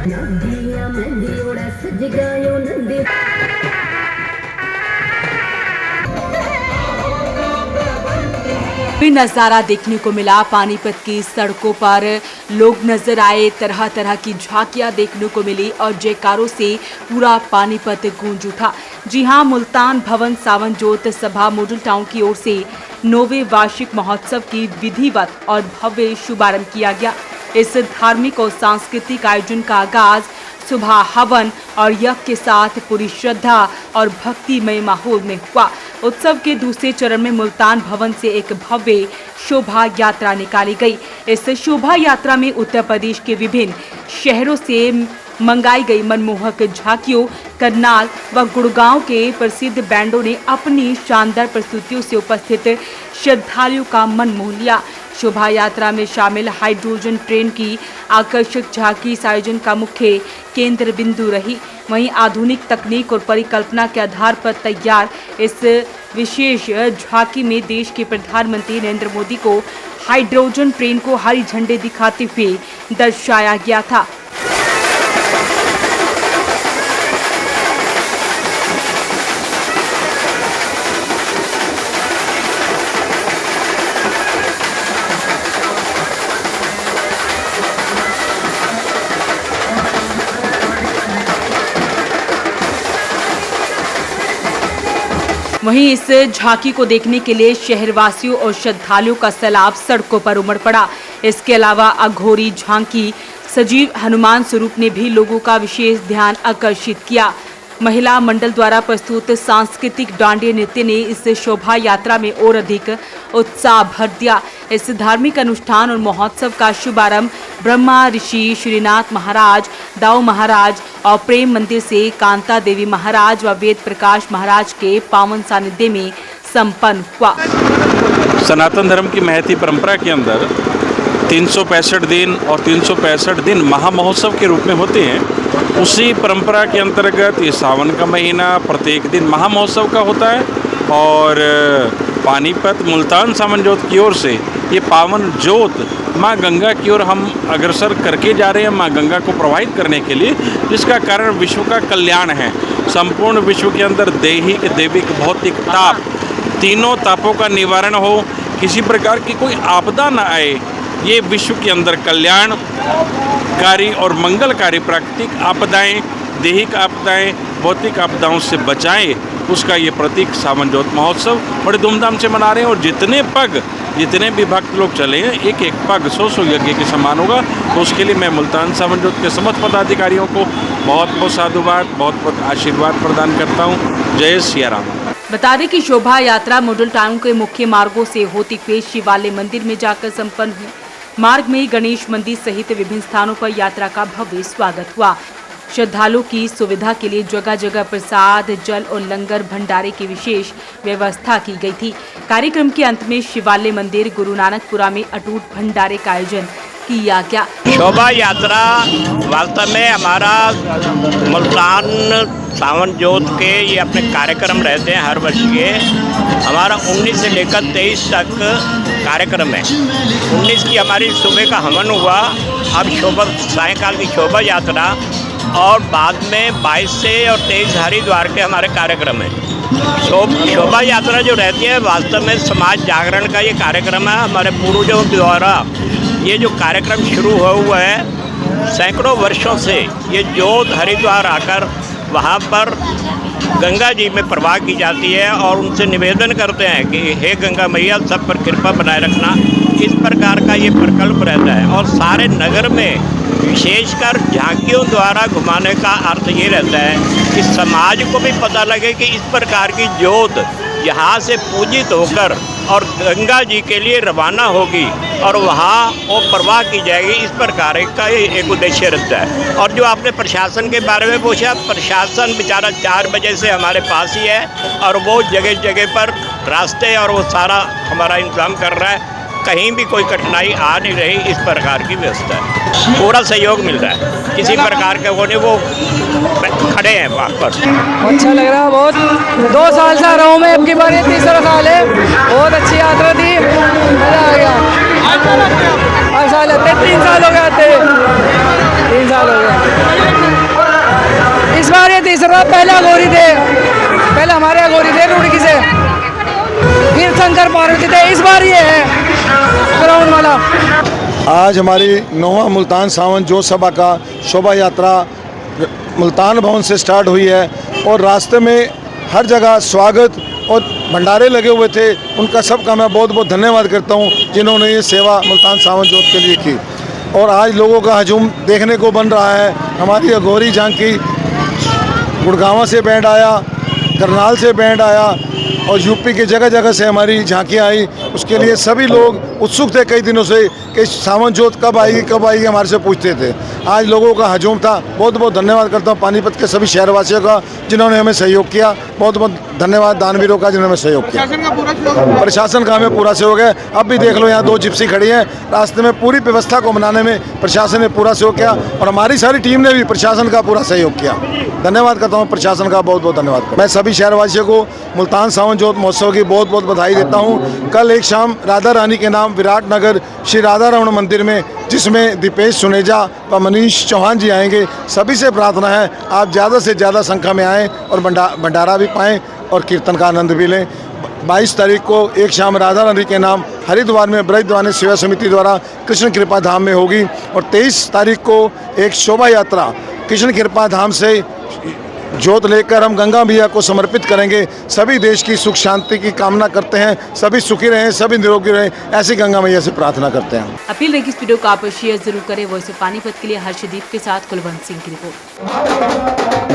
भी नजारा देखने को मिला। पानीपत की सड़कों पर लोग नजर आए, तरह तरह की झांकियां देखने को मिली और जयकारों से पूरा पानीपत गूंज उठा। जी हां, मुल्तान भवन सावन ज्योत सभा मॉडल टाउन की ओर से 9वें वार्षिक महोत्सव की विधिवत और भव्य शुभारंभ किया गया। इस धार्मिक और सांस्कृतिक आयोजन का आगाज सुबह हवन और यज्ञ के साथ पूरी श्रद्धा और भक्तिमय माहौल में हुआ। उत्सव के दूसरे चरण में मुल्तान भवन से एक भव्य शोभा यात्रा निकाली गई। इस शोभा यात्रा में उत्तर प्रदेश के विभिन्न शहरों से मंगाई गई मनमोहक झांकियों, करनाल व गुड़गांव के प्रसिद्ध बैंडों ने अपनी शानदार प्रस्तुतियों से उपस्थित श्रद्धालुओं का मन मोह लिया। शोभा यात्रा में शामिल हाइड्रोजन ट्रेन की आकर्षक झांकी इस आयोजन का मुख्य केंद्र बिंदु रही। वहीं आधुनिक तकनीक और परिकल्पना के आधार पर तैयार इस विशेष झांकी में देश के प्रधानमंत्री नरेंद्र मोदी को हाइड्रोजन ट्रेन को हरी झंडी दिखाते हुए दर्शाया गया था। वहीं इस झांकी को देखने के लिए शहरवासियों और श्रद्धालुओं का सैलाब सड़कों पर उमड़ पड़ा। इसके अलावा अघोरी झांकी सजीव हनुमान स्वरूप ने भी लोगों का विशेष ध्यान आकर्षित किया। महिला मंडल द्वारा प्रस्तुत सांस्कृतिक डांडिया नृत्य ने इस शोभा यात्रा में और अधिक उत्साह भर दिया। इस धार्मिक अनुष्ठान और महोत्सव का शुभारंभ ब्रह्मा ऋषि श्रीनाथ महाराज, दाऊ महाराज और प्रेम मंदिर से कांता देवी महाराज व वेद प्रकाश महाराज के पावन सानिध्य में संपन्न हुआ। सनातन धर्म की महती परंपरा के अंदर 365 दिन और 365 दिन महामहोत्सव के रूप में होते हैं। उसी परंपरा के अंतर्गत ये सावन का महीना प्रत्येक दिन महामहोत्सव का होता है और पानीपत मुल्तान सावन ज्योत की ओर से ये पावन ज्योत माँ गंगा की ओर हम अग्रसर करके जा रहे हैं, माँ गंगा को प्रवाहित करने के लिए, जिसका कारण विश्व का कल्याण है। संपूर्ण विश्व के अंदर दैहिक, दैविक, भौतिक ताप, तीनों तापों का निवारण हो, किसी प्रकार की कोई आपदा न आए, ये विश्व के अंदर कल्याणकारी और मंगलकारी प्राकृतिक आपदाएं, दैहिक आपदाएं, भौतिक आपदाओं से बचाएं, उसका ये प्रतीक सावन ज्योत महोत्सव बड़े धूमधाम से मना रहे हैं। और जितने भी भक्त लोग चले हैं, एक एक पग 100 यज्ञ के समान होगा। तो उसके लिए मैं मुल्तान सावन ज्योत के समस्त पदाधिकारियों को बहुत बहुत साधुवाद, बहुत बहुत आशीर्वाद प्रदान करता हूँ। जय सिया राम। बता दें कि शोभा यात्रा मॉडल टाउन के मुख्य मार्गों से होती हुई शिवालय मंदिर में जाकर संपन्न हुई। मार्ग में गणेश मंदिर सहित विभिन्न स्थानों पर यात्रा का भव्य स्वागत हुआ। श्रद्धालुओं की सुविधा के लिए जगह जगह प्रसाद, जल और लंगर भंडारे की विशेष व्यवस्था की गई थी। कार्यक्रम के अंत में शिवालय मंदिर गुरु नानकपुरा में अटूट भंडारे का आयोजन किया गया। शोभा यात्रा वास्तव में हमारा मुल्तान सावन ज्योत के ये अपने कार्यक्रम रहते हैं हर वर्ष के। हमारा 19 से लेकर 23 तक कार्यक्रम है। 19 की हमारी सुबह का हवन हुआ, अब सायंकाल की शोभा यात्रा और बाद में 22 से और 23 हरिद्वार के हमारे कार्यक्रम हैं। शोभा यात्रा जो रहती है वास्तव में समाज जागरण का ये कार्यक्रम है। हमारे पूर्वजों द्वारा ये जो कार्यक्रम शुरू हुआ है, सैकड़ों वर्षों से ये ज्योत हरिद्वार आकर वहाँ पर गंगा जी में प्रवाह की जाती है और उनसे निवेदन करते हैं कि हे गंगा मैया सब पर कृपा बनाए रखना। इस प्रकार का ये प्रकल्प रहता है और सारे नगर में विशेषकर झांकियों द्वारा घुमाने का अर्थ ये रहता है कि समाज को भी पता लगे कि इस प्रकार की ज्योत यहाँ से पूजित होकर और गंगा जी के लिए रवाना होगी और वहाँ वो प्रवाह की जाएगी। इस प्रकार का ये एक उद्देश्य रहता है। और जो आपने प्रशासन के बारे में पूछा, प्रशासन बेचारा 4 बजे से हमारे पास ही है और वो जगह जगह पर रास्ते और वो सारा हमारा इंतजाम कर रहा है। कहीं भी कोई कठिनाई आ नहीं रही, इस प्रकार की व्यवस्था है। पूरा सहयोग मिल रहा है, किसी प्रकार के वो खड़े हैं वहाँ पर। अच्छा लग रहा है बहुत। 2 साल से आ रहा हूँ मैं, अब की बार ये 3रा साल है। बहुत अच्छी यात्रा थी, मज़ा आ गया। हर साल आते, 3 साल हो गए आते, 3 साल हो गए। तीसरा पहले अघोरी थे, पहले हमारे अघोरी थे रुड़की से, फिर शंकर पार्वती थे, इस बार ये है ग्राउंड वाला। आज हमारी 9वां मुल्तान सावन जोत सभा का शोभा यात्रा मुल्तान भवन से स्टार्ट हुई है और रास्ते में हर जगह स्वागत और भंडारे लगे हुए थे। उनका सबका मैं बहुत बहुत धन्यवाद करता हूं जिन्होंने ये सेवा मुल्तान सावन जोत के लिए की। और आज लोगों का हजूम देखने को बन रहा है। हमारी अघोरी झांकी गुड़गांव से बैंड आया, करनाल से बैंड आया और यूपी के जगह जगह से हमारी झांकियाँ आई। उसके लिए सभी लोग उत्सुक थे कई दिनों से कि सावन जोत कब आएगी हमारे से पूछते थे। आज लोगों का हजूम था। बहुत बहुत धन्यवाद करता हूँ पानीपत के सभी शहरवासियों का जिन्होंने हमें सहयोग किया। बहुत बहुत धन्यवाद दानवीरों का जिन्होंने हमें सहयोग किया। प्रशासन का हमें पूरा सहयोग है। अब भी देख लो यहाँ 2 जिप्सी खड़ी हैं। रास्ते में पूरी व्यवस्था को बनाने में प्रशासन ने पूरा सहयोग किया और हमारी सारी टीम ने भी प्रशासन का पूरा सहयोग किया। धन्यवाद करता हूँ प्रशासन का, बहुत बहुत धन्यवाद। मैं सभी शहरवासियों को मुल्तान सावन जोत महोत्सव की बहुत बहुत बधाई देता हूँ। कल एक शाम राधा रानी के नाम विराट नगर श्री राधा रमण मंदिर में, जिसमें दीपेश सुनेजा व मनीष चौहान जी आएंगे। सभी से प्रार्थना है आप ज़्यादा से ज़्यादा संख्या में आएँ और भंडारा भी पाएँ और कीर्तन का आनंद भी लें। 22 तारीख को एक शाम राधा रानी के नाम हरिद्वार में ब्रजद्वार सेवा समिति द्वारा कृष्ण कृपा धाम में होगी और 23 तारीख को एक शोभा यात्रा कृष्ण कृपा धाम से जोत लेकर हम गंगा मैया को समर्पित करेंगे। सभी देश की सुख शांति की कामना करते हैं। सभी सुखी रहें, सभी निरोगी रहें, ऐसी गंगा मैया से प्रार्थना करते हैं। अपील रही कि इस वीडियो को आप शेयर जरूर करें। वॉइस ऑफ पानीपत के लिए हर्षदीप के साथ कुलवंत सिंह की रिपोर्ट।